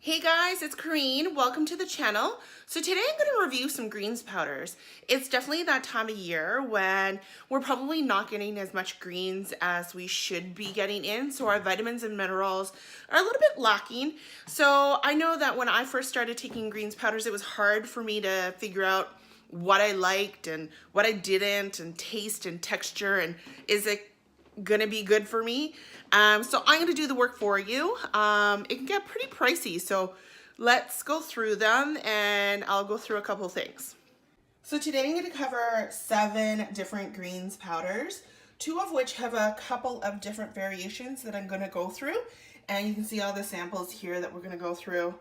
Hey guys, it's Corrine. Welcome to the channel. So today I'm going to review some greens powders. It's definitely that time of year when we're probably not getting as much greens as we should be getting in. So our vitamins and minerals are a little bit lacking. So I know that when I first started taking greens powders, it was hard for me to figure out what I liked and what I didn't, and taste and texture, and is it gonna be good for me. So I'm gonna do the work for you. It can get pretty pricey, so let's go through them and I'll go through a couple things. So today I'm gonna cover 7 different greens powders, 2 of which have a couple of different variations that I'm gonna go through, and you can see all the samples here that we're gonna go through,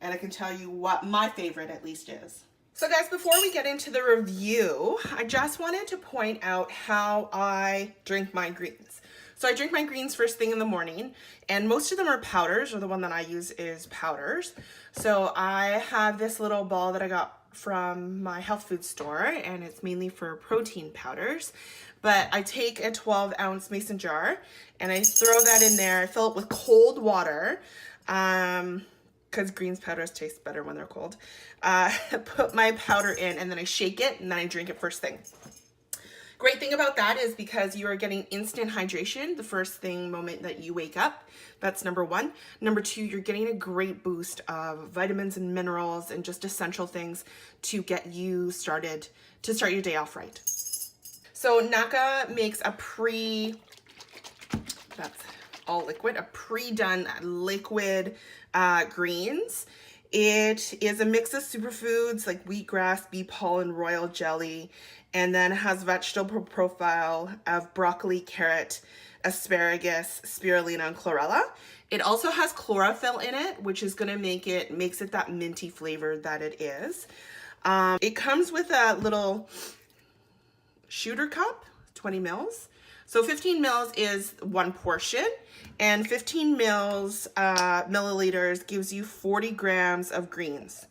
and I can tell you what my favorite at least is. So guys, before we get into the review, I just wanted to point out how I drink my greens. So I drink my greens first thing in the morning, and most of them are powders, or the one that I use is powders. So I have this little ball that I got from my health food store, and it's mainly for protein powders. But I take a 12-ounce mason jar, and I throw that in there. I fill it with cold water, because greens powders taste better when they're cold. Put my powder in, and then I shake it, and then I drink it first thing. Great thing about that is because you are getting instant hydration the first thing moment that you wake up. That's number 1. Number 2, you're getting a great boost of vitamins and minerals and just essential things to get you started, to start your day off right. So Naka makes a that's all liquid, a pre-done liquid greens. It is a mix of superfoods like wheatgrass, bee pollen, royal jelly, and then has vegetable profile of broccoli, carrot, asparagus, spirulina, and chlorella. It also has chlorophyll in it, which is going to makes it that minty flavor that it is. It comes with a little shooter cup, 20 mils. So 15 mils is 1 portion, and 15 milliliters gives you 40 grams of greens.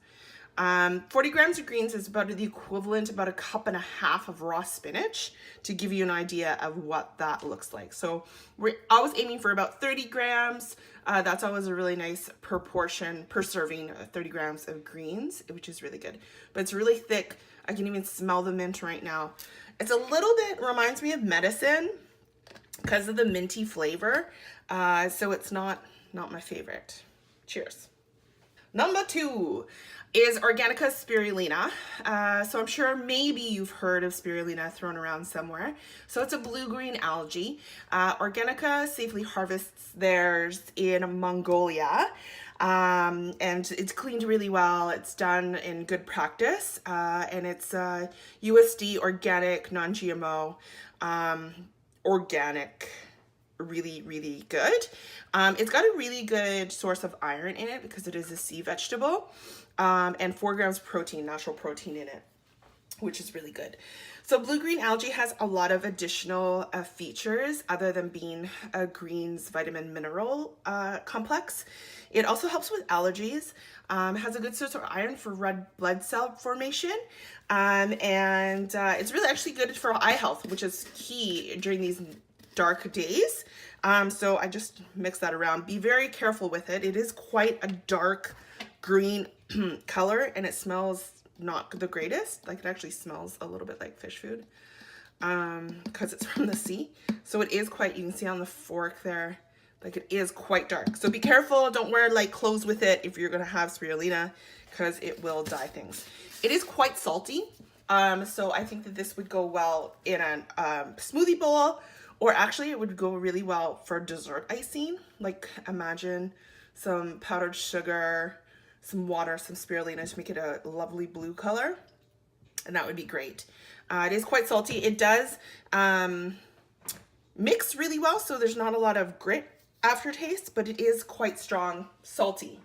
40 grams of greens is about the equivalent, about 1.5 cups of raw spinach, to give you an idea of what that looks like. So we're always aiming for about 30 grams. That's always a really nice per portion, per serving, 30 grams of greens, which is really good. But it's really thick. I can even smell the mint right now. It's a little bit, reminds me of medicine because of the minty flavor. So it's not my favorite. Cheers. Number 2 is Organica spirulina. So I'm sure maybe you've heard of spirulina thrown around somewhere. So it's a blue-green algae. Organica safely harvests theirs in Mongolia. And it's cleaned really well. It's done in good practice. And it's USD organic, non-GMO, organic. Really good. It's got a really good source of iron in it because it is a sea vegetable, and 4 grams protein, natural protein in it, which is really good. So blue-green algae has a lot of additional features other than being a greens vitamin mineral complex. It also helps with allergies, has a good source of iron for red blood cell formation, and it's really actually good for eye health, which is key during these dark days. So I just mix that around. Be very careful with it. It is quite a dark green color, and it smells not the greatest. Like, it actually smells a little bit like fish food because it's from the sea. So it is quite, you can see on the fork there, like, it is quite dark. So be careful. Don't wear light clothes with it if you're going to have spirulina, because it will dye things. It is quite salty. So I think that this would go well in a smoothie bowl. Or actually, it would go really well for dessert icing. Like, imagine some powdered sugar, some water, some spirulina to make it a lovely blue color. And that would be great. It is quite salty. It does mix really well, so there's not a lot of grit aftertaste, but it is quite strong, salty.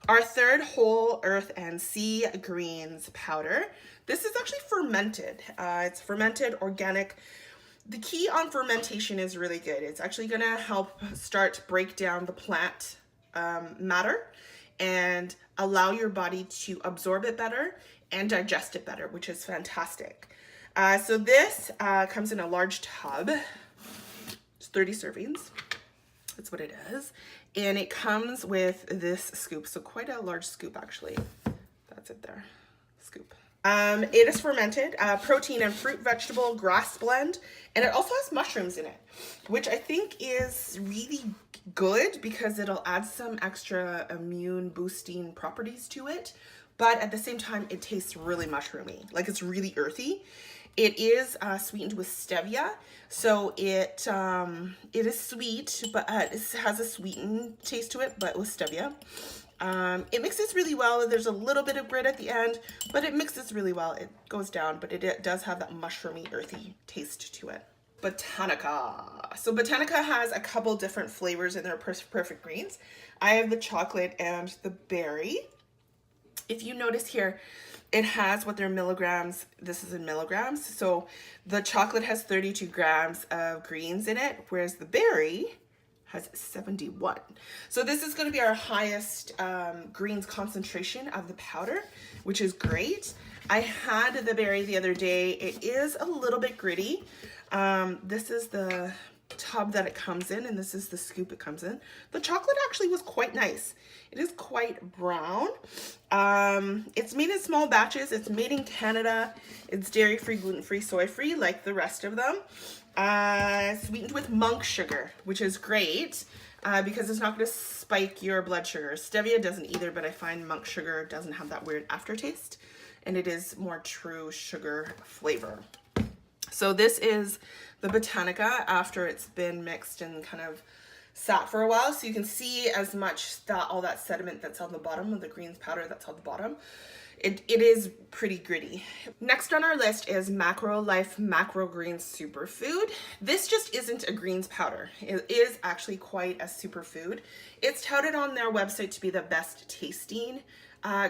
Our third whole earth and sea greens powder. This is actually fermented. It's fermented organic. The key on fermentation is really good. It's actually going to help break down the plant matter and allow your body to absorb it better and digest it better, which is fantastic. So this comes in a large tub. It's 30 servings. That's what it is. And it comes with this scoop, so quite a large scoop actually. That's it there, scoop. It is fermented, protein and fruit vegetable grass blend, and it also has mushrooms in it, which I think is really good because it'll add some extra immune boosting properties to it. But at the same time, it tastes really mushroomy, like it's really earthy. It is sweetened with stevia, so it is sweet, but it has a sweetened taste to it, but with stevia. It mixes really well. There's a little bit of grit at the end, but it mixes really well. It goes down, but it does have that mushroomy, earthy taste to it. Botanica. So Botanica has a couple different flavors in their perfect greens. I have the chocolate and the berry. If you notice here, it has what their milligrams, this is in milligrams. So the chocolate has 32 grams of greens in it, whereas the berry has 71. So this is going to be our highest greens concentration of the powder, which is great. I had the berry the other day. It is a little bit gritty. This is the tub that it comes in, and this is the scoop it comes in. The chocolate actually was quite nice. It is quite brown. It's made in small batches. It's made in Canada. It's dairy-free, gluten-free, soy-free, like the rest of them. Sweetened with monk sugar, which is great because it's not going to spike your blood sugar. Stevia doesn't either, but I find monk sugar doesn't have that weird aftertaste, and it is more true sugar flavor. So this is the Botanica after it's been mixed and kind of sat for a while. So you can see as much that all that sediment that's on the bottom of the greens powder that's on the bottom. It is pretty gritty. Next on our list is Macro Life Macro Greens Superfood. This just isn't a greens powder. It is actually quite a superfood. It's touted on their website to be the best tasting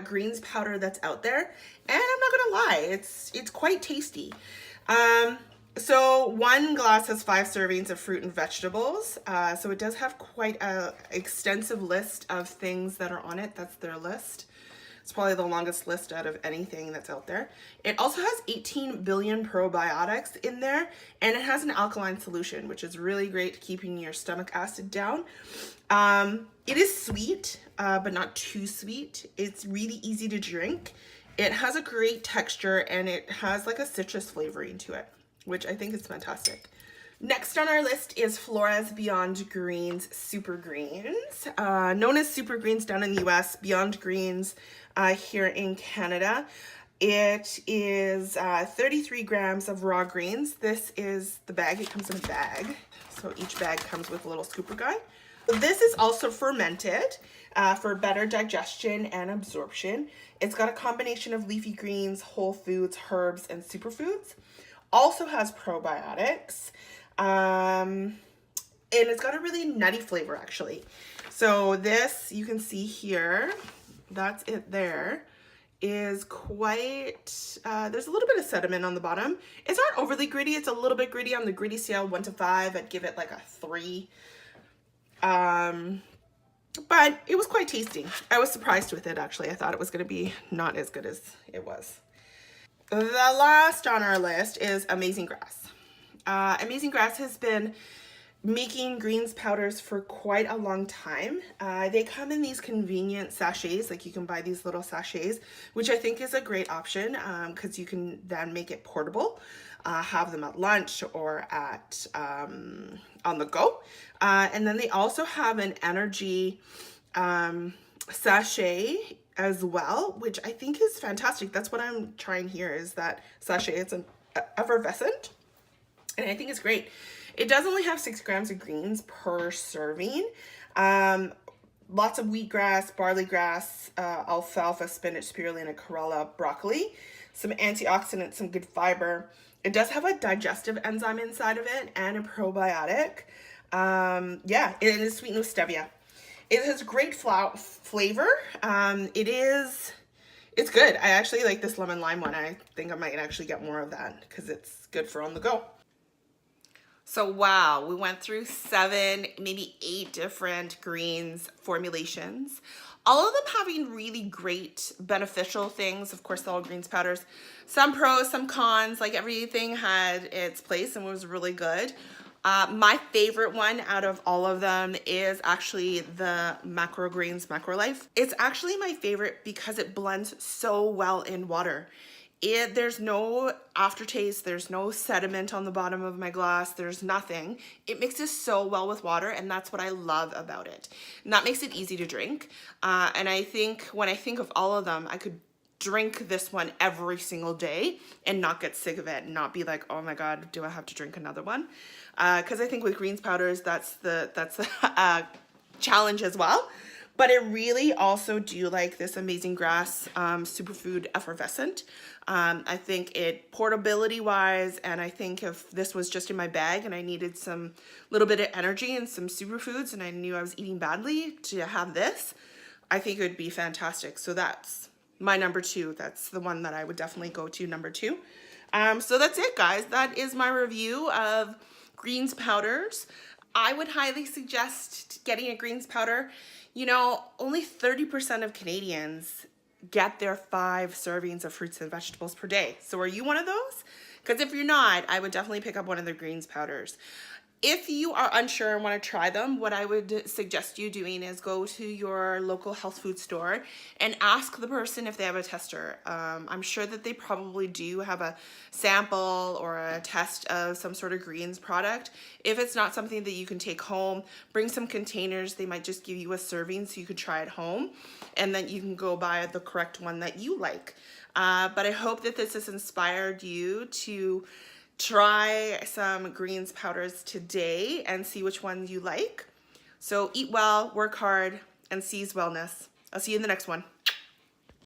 greens powder that's out there. And I'm not gonna lie, it's quite tasty. So one glass has 5 servings of fruit and vegetables. So it does have quite a extensive list of things that are on it. That's their list. It's probably the longest list out of anything that's out there. It also has 18 billion probiotics in there, and it has an alkaline solution, which is really great at keeping your stomach acid down. It is sweet, but not too sweet. It's really easy to drink. It has a great texture, and it has like a citrus flavoring to it, which I think is fantastic. Next on our list is Flora's Beyond Greens Super Greens, known as Super Greens down in the US, Beyond Greens here in Canada. It is 33 grams of raw greens. This is the bag. It comes in a bag. So each bag comes with a little scooper guy. This is also fermented for better digestion and absorption. It's got a combination of leafy greens, whole foods, herbs, and superfoods. Also has probiotics. And it's got a really nutty flavor actually. So this, you can see here, that's it there, is quite, there's a little bit of sediment on the bottom. It's not overly gritty. It's a little bit gritty on the gritty scale, 1 to 5. I'd give it like a 3. But it was quite tasty. I was surprised with it actually. I thought it was going to be not as good as it was. The last on our list is Amazing Grass. Amazing Grass has been making greens powders for quite a long time. They come in these convenient sachets, like you can buy these little sachets, which I think is a great option because you can then make it portable, have them at lunch or at on the go. And then they also have an energy sachet as well, which I think is fantastic. That's what I'm trying here is that sachet. It's an effervescent, and I think it's great. It does only have 6 grams of greens per serving. Lots of wheatgrass, barley grass, alfalfa, spinach, spirulina, chlorella, broccoli, some antioxidants, some good fiber. It does have a digestive enzyme inside of it and a probiotic. Yeah, it is sweetened with stevia. It has great flavor. It's good. I actually like this lemon lime one. I think I might actually get more of that because it's good for on the go. So wow, we went through 7, maybe 8 different greens formulations. All of them having really great beneficial things. Of course, all greens powders, some pros, some cons, like everything had its place and was really good. My favorite one out of all of them is actually the macro greens macro life. It's actually my favorite because it blends so well in water. There's no aftertaste, there's no sediment on the bottom of my glass, there's nothing. It mixes so well with water, and that's what I love about it. And that makes it easy to drink. And I think when I think of all of them, I could drink this one every single day and not get sick of it and not be like, oh my God, do I have to drink another one? Because I think with greens powders, that's the challenge as well. But I really also do like this Amazing Grass Superfood Effervescent. I think it portability wise, and I think if this was just in my bag and I needed some little bit of energy and some superfoods and I knew I was eating badly, to have this, I think it would be fantastic. So that's my number 2. That's the one that I would definitely go to, number 2. So that's it, guys. That is my review of greens powders. I would highly suggest getting a greens powder. You know, only 30% of Canadians get their 5 servings of fruits and vegetables per day. So are you one of those? Because if you're not, I would definitely pick up one of the greens powders. If you are unsure and want to try them, what I would suggest you doing is go to your local health food store and ask the person if they have a tester. I'm sure that they probably do have a sample or a test of some sort of greens product. If it's not something that you can take home, bring some containers. They might just give you a serving so you could try it home, and then you can go buy the correct one that you like. But I hope that this has inspired you to try some greens powders today and see which ones you like. So eat well, work hard, and seize wellness. I'll see you in the next one.